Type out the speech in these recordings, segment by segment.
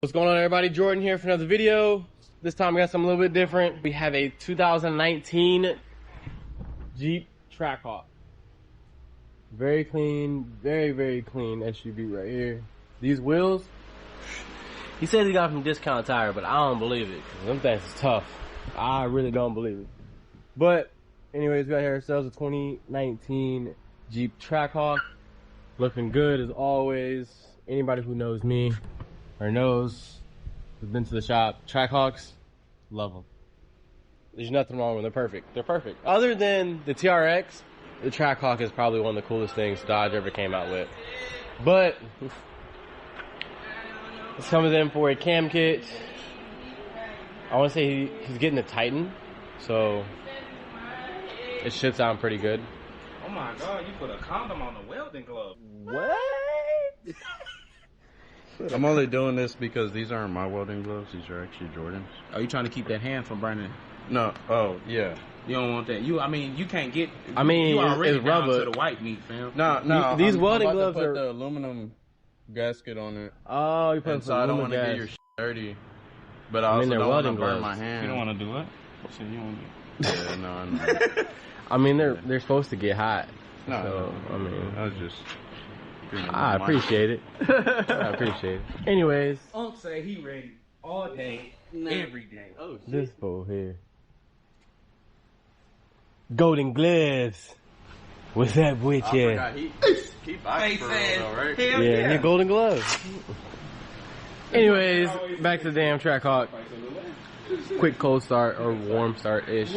What's going on, everybody? Jordan here for another video. This time we got something a little bit different. We have a 2019 Jeep Trackhawk. Very clean, very clean SUV right here. These wheels, he says he got from Discount Tire, but I don't believe it. Them things is tough. I really don't believe it. But anyways, we got here ourselves a 2019 Jeep Trackhawk. Looking good as always. Anybody who knows me or knows, who's been to the shop, Trackhawks, love them. There's nothing wrong with them. They're perfect. They're perfect. Other than the TRX, the Trackhawk is probably one of the coolest things Dodge ever came out with. But some of them for a cam kit. I want to say he's getting the Titan, so it should sound pretty good. Oh my God, you put a condom on the welding glove. What? I'm only doing this because these aren't my welding gloves. These are actually Jordan's. Are you trying to keep that hand from burning? No. Oh, yeah. You don't want that. You can't get. I mean, you already it's down rubber. to the white meat, fam. No. These I'm welding about to gloves put are the aluminum gasket on it. Oh, you put And so some I don't aluminum want to gas. get your shit dirty. But I I mean, also they're don't want to welding burn gloves. my hand. You don't want to do it. So you don't. Yeah, no, I know. I mean, they're supposed to get hot. No, So, I mean, I was just. I appreciate it. I appreciate it. Anyways, Unc say he ready all day, every day. Oh shit. this fool here. Golden gloves. What's up with I you? forgot he bikes for real though, right? Hell Yeah, your golden gloves. Anyways, back to the damn Trackhawk. Quick cold start or warm start ish.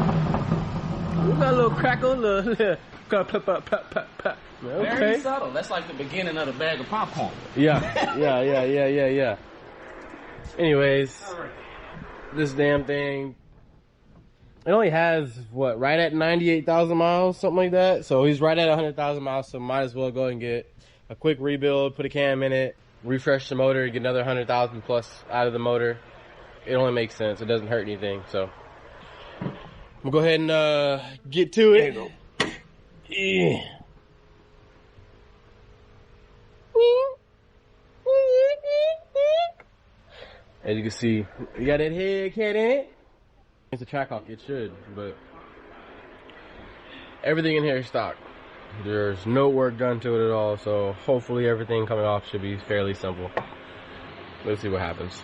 We got a little crackle, little Very okay. subtle. That's like the beginning of the bag of popcorn. Yeah. Anyways, this damn thing, it only has, what, right at 98,000 miles, something like that. So he's right at 100,000 miles, so might as well go and get a quick rebuild, put a cam in it, refresh the motor, get another 100,000 plus out of the motor. It only makes sense. It doesn't hurt anything, so we'll go ahead and get to it. There you Yeah. As you can see, you got that head cat in it. It's a Trackhawk, it should, but everything in here is stock. There's no work done to it at all, so hopefully everything coming off should be fairly simple. Let's see what happens.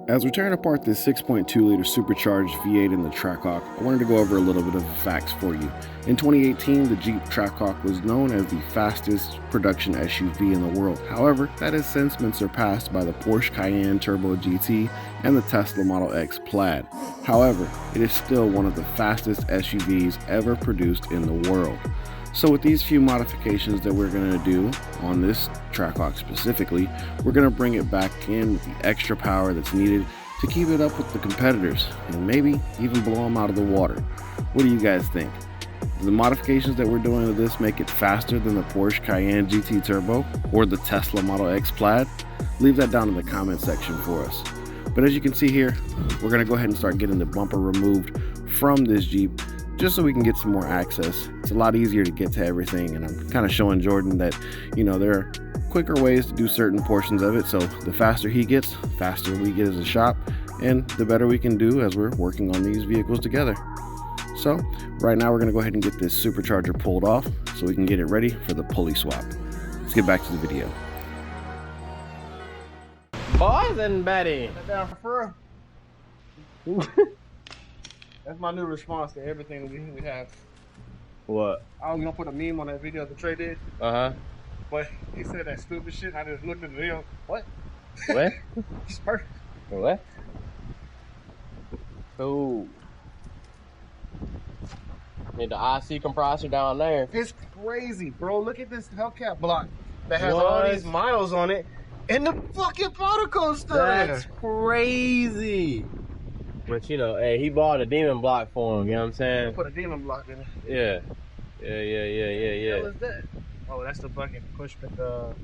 As we're tearing apart this 6.2-liter supercharged V8 in the Trackhawk, I wanted to go over a little bit of facts for you. In 2018, the Jeep Trackhawk was known as the fastest production SUV in the world. However, that has since been surpassed by the Porsche Cayenne Turbo GT and the Tesla Model X Plaid. However, it is still one of the fastest SUVs ever produced in the world. So with these few modifications that we're going to do on this Trackhawk specifically, we're going to bring it back in with the extra power that's needed to keep it up with the competitors and maybe even blow them out of the water. What do you guys think? Do the modifications that we're doing to this make it faster than the Porsche Cayenne GT Turbo or the Tesla Model X Plaid? Leave that down in the comment section for us. But as you can see here, we're going to go ahead and start getting the bumper removed from this Jeep, just so we can get some more access. It's a lot easier to get to everything, and I'm kind of showing Jordan that, you know, there are quicker ways to do certain portions of it, so the faster he gets, faster we get as a shop, and the better we can do as we're working on these vehicles together. So right now we're going to go ahead and get this supercharger pulled off so we can get it ready for the pulley swap. Let's get back to the video. Boys and Betty. Down for real. That's my new response to everything we have. What? I was gonna put a meme on that video that Trey did, Uh-huh. but he said that stupid shit. I just looked at the video. What? What? It's perfect. What? Ooh. Need the IC compressor down there. It's crazy, bro. Look at this Hellcat block that has all these miles on it, and the fucking powder coat's still That's there. crazy. But you know, hey, he bought a demon block for him, you know what I'm saying? Put a demon block in it. Yeah. What the hell is that? Oh, that's the fucking push with the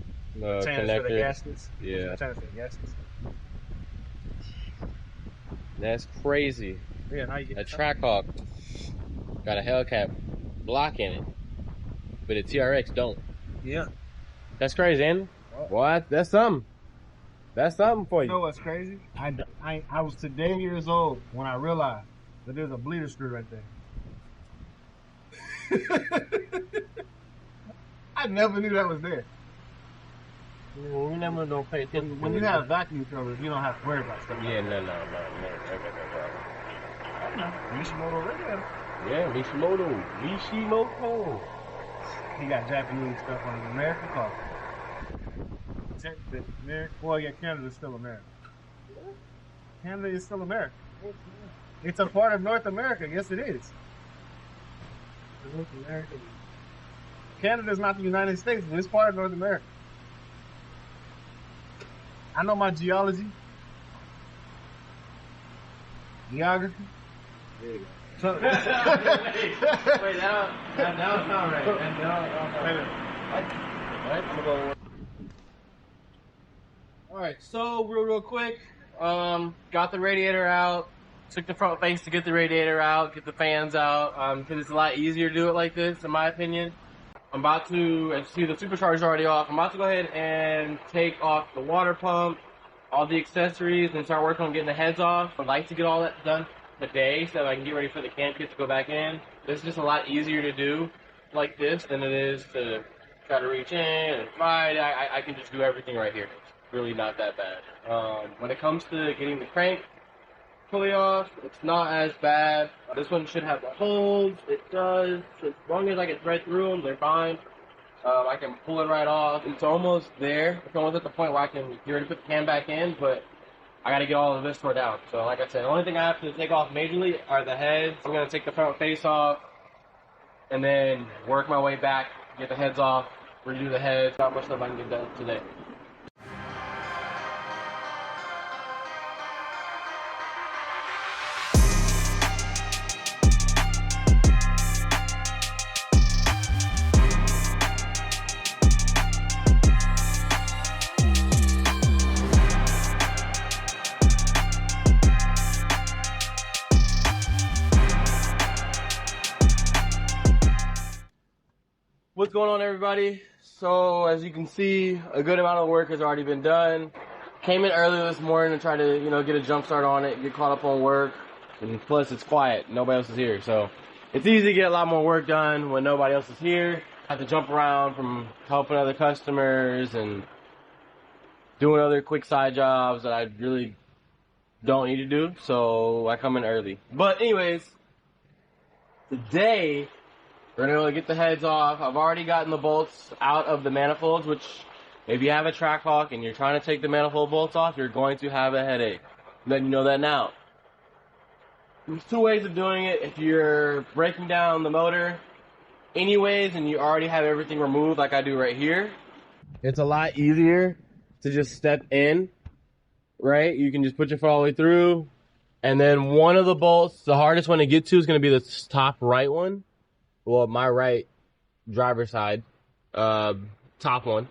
channels for the connector. gaskets. Yeah. Channels for the gaskets. That's crazy. Yeah, now you get A Trackhawk got a Hellcat block in it. but the TRX don't. Yeah. That's crazy, ain't it? What? That's something. That's something for You know you. what's crazy? I was today years old when I realized that there's a bleeder screw right there. I never knew that was there. We never don't pay attention. When you have vacuum covers, you don't have to worry about stuff. Yeah, no. Mishimoto radio. Yeah, Mishimoto. He got Japanese stuff on his American car. Well, yeah, Canada's still America. Canada is still America. It's a part of North America. Yes, it is. North America. Canada is not the United States, but it's part of North America. I know my geology. Geography. There you go. Wait, that was not right. What? I'm gonna go. Alright, so real quick, got the radiator out, took the front face to get the radiator out, get the fans out, because it's a lot easier to do it like this, in my opinion. I'm about to, as you see, the supercharger's already off. I'm about to go ahead and take off the water pump, all the accessories, and start working on getting the heads off. I'd like to get all that done today so I can get ready for the camp kit to go back in. This is just a lot easier to do like this than it is to try to reach in and slide. I can just do everything right here. It's really not that bad. When it comes to getting the crank pulley off, it's not as bad. This one should have the holes. It does. As long as I can thread through them, they're fine. I can pull it right off. It's almost there. It's almost at the point where I can get ready to put the cam back in, but I gotta get all of this torn down. So like I said, the only thing I have to take off majorly are the heads. I'm gonna take the front face off and then work my way back, get the heads off, redo the heads. Not much stuff I can get done today. What's going on, everybody? So as you can see, a good amount of work has already been done. Came in early this morning to try to, get a jump start on it, get caught up on work. And plus it's quiet, nobody else is here. So it's easy to get a lot more work done when nobody else is here. I have to jump around from helping other customers and doing other quick side jobs that I really don't need to do. So I come in early. But anyways, today we're going to get the heads off. I've already gotten the bolts out of the manifolds, which if you have a Trackhawk and you're trying to take the manifold bolts off, you're going to have a headache. Let you know that now. There's two ways of doing it. If you're breaking down the motor anyways and you already have everything removed like I do right here, it's a lot easier to just step in, right? You can just put your foot all the way through. And then one of the bolts, the hardest one to get to is going to be the top right one. Well, my right driver's side, top one.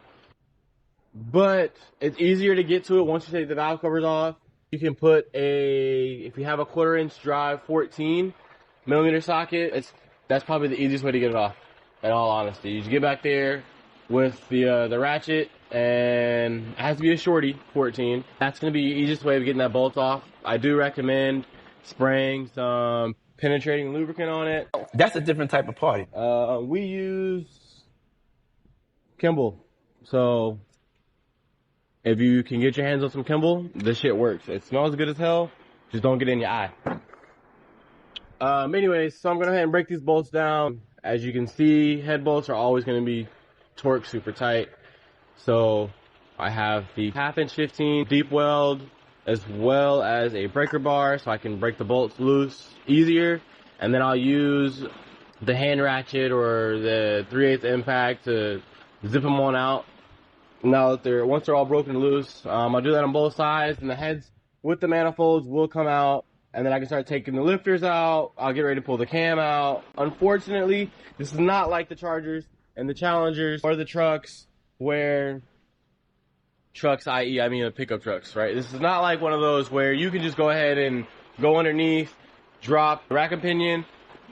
But it's easier to get to it once you take the valve covers off. You can put if you have a 1/4 inch drive 14mm socket, that's probably the easiest way to get it off, in all honesty. You just get back there with the ratchet, and it has to be a shorty 14. That's going to be the easiest way of getting that bolt off. I do recommend spraying some penetrating lubricant on it. That's a different type of party. We use Kimball. So if you can get your hands on some Kimball, this shit works. It smells good as hell. Just don't get it in your eye. Anyways, so I'm going to go ahead and break these bolts down. As you can see, head bolts are always going to be torqued super tight. So I have the 1/2 inch 15 deep weld, as well as a breaker bar so I can break the bolts loose easier. And then I'll use the hand ratchet or the 3/8 impact to zip them on out. Now that once they're all broken loose, I'll do that on both sides, and the heads with the manifolds will come out, and then I can start taking the lifters out. I'll get ready to pull the cam out. Unfortunately, this is not like the Chargers and the Challengers or the trucks where trucks, i.e. I mean the pickup trucks, right? This is not like one of those where you can just go ahead and go underneath, drop the rack and pinion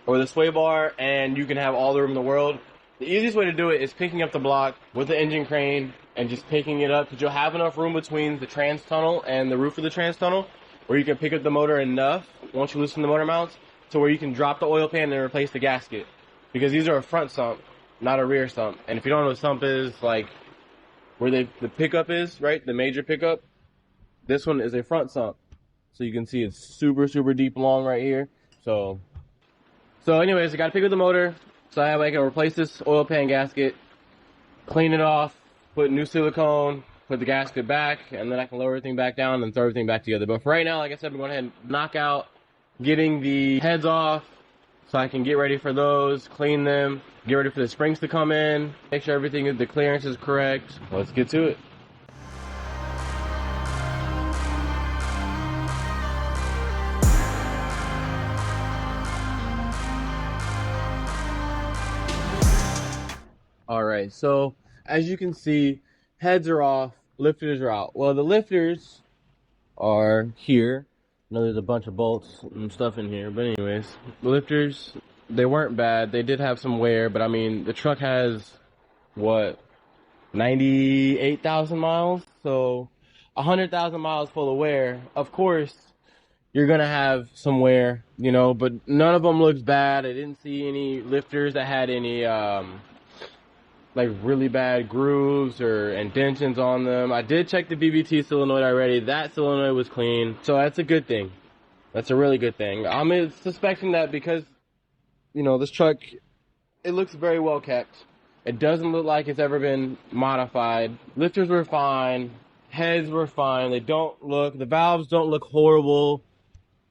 or the sway bar, and you can have all the room in the world. The easiest way to do it is picking up the block with the engine crane and just picking it up, because you'll have enough room between the trans tunnel and the roof of the trans tunnel where you can pick up the motor enough once you loosen the motor mounts to where you can drop the oil pan and replace the gasket. Because these are a front sump, not a rear sump. And if you don't know what a sump is, like where the pickup is, right? The major pickup, this one is a front sump. So you can see it's super, super deep long right here. So anyways, I got to pick up the motor. So I can replace this oil pan gasket, clean it off, put new silicone, put the gasket back, and then I can lower everything back down and throw everything back together. But for right now, like I said, I'm going ahead and knock out getting the heads off so I can get ready for those, clean them, get ready for the springs to come in, make sure everything, the clearance is correct. Let's get to it. Alright, so as you can see, heads are off, lifters are out. Well, the lifters are here. I know there's a bunch of bolts and stuff in here, but anyways, the lifters, they weren't bad. They did have some wear, but I mean, the truck has, what, 98,000 miles? So 100,000 miles full of wear. Of course, you're gonna have some wear, you know, but none of them looks bad. I didn't see any lifters that had any, like really bad grooves or indentions on them. I did check the BBT solenoid already. That solenoid was clean. So that's a good thing. That's a really good thing. I'm suspecting that because, you know, this truck, it looks very well kept. It doesn't look like it's ever been modified. Lifters were fine. Heads were fine. The valves don't look horrible.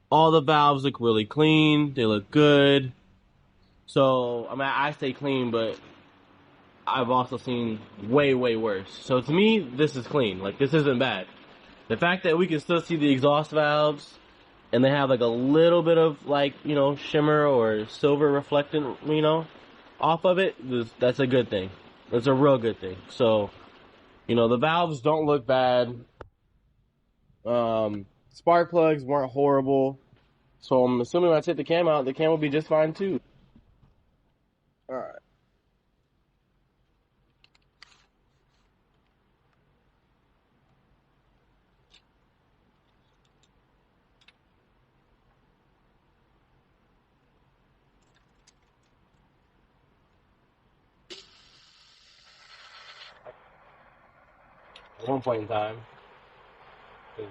All the valves look really clean. They look good. So, I mean, I say clean, but I've also seen way, way worse. So to me, this is clean. Like, this isn't bad. The fact that we can still see the exhaust valves and they have like a little bit of like, you know, shimmer or silver reflectant, you know, off of it, that's a good thing. That's a real good thing. So, you know, the valves don't look bad. Spark plugs weren't horrible. So I'm assuming when I take the cam out, the cam will be just fine too. Alright. At one point in time, 'cause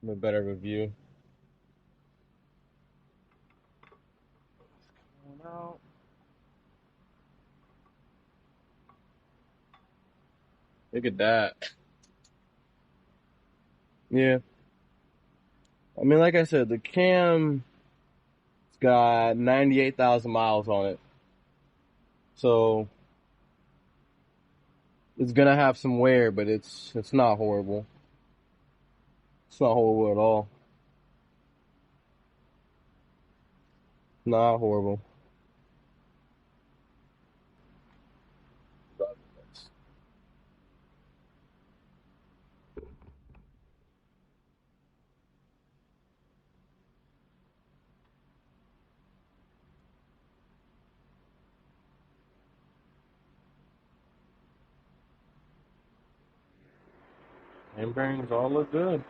a better of a view. Out. Look at that. Yeah. I mean, like I said, the cam's got 98,000 miles on it. So it's gonna have some wear, but it's not horrible. It's not horrible at all. Not horrible. And bearings all look good.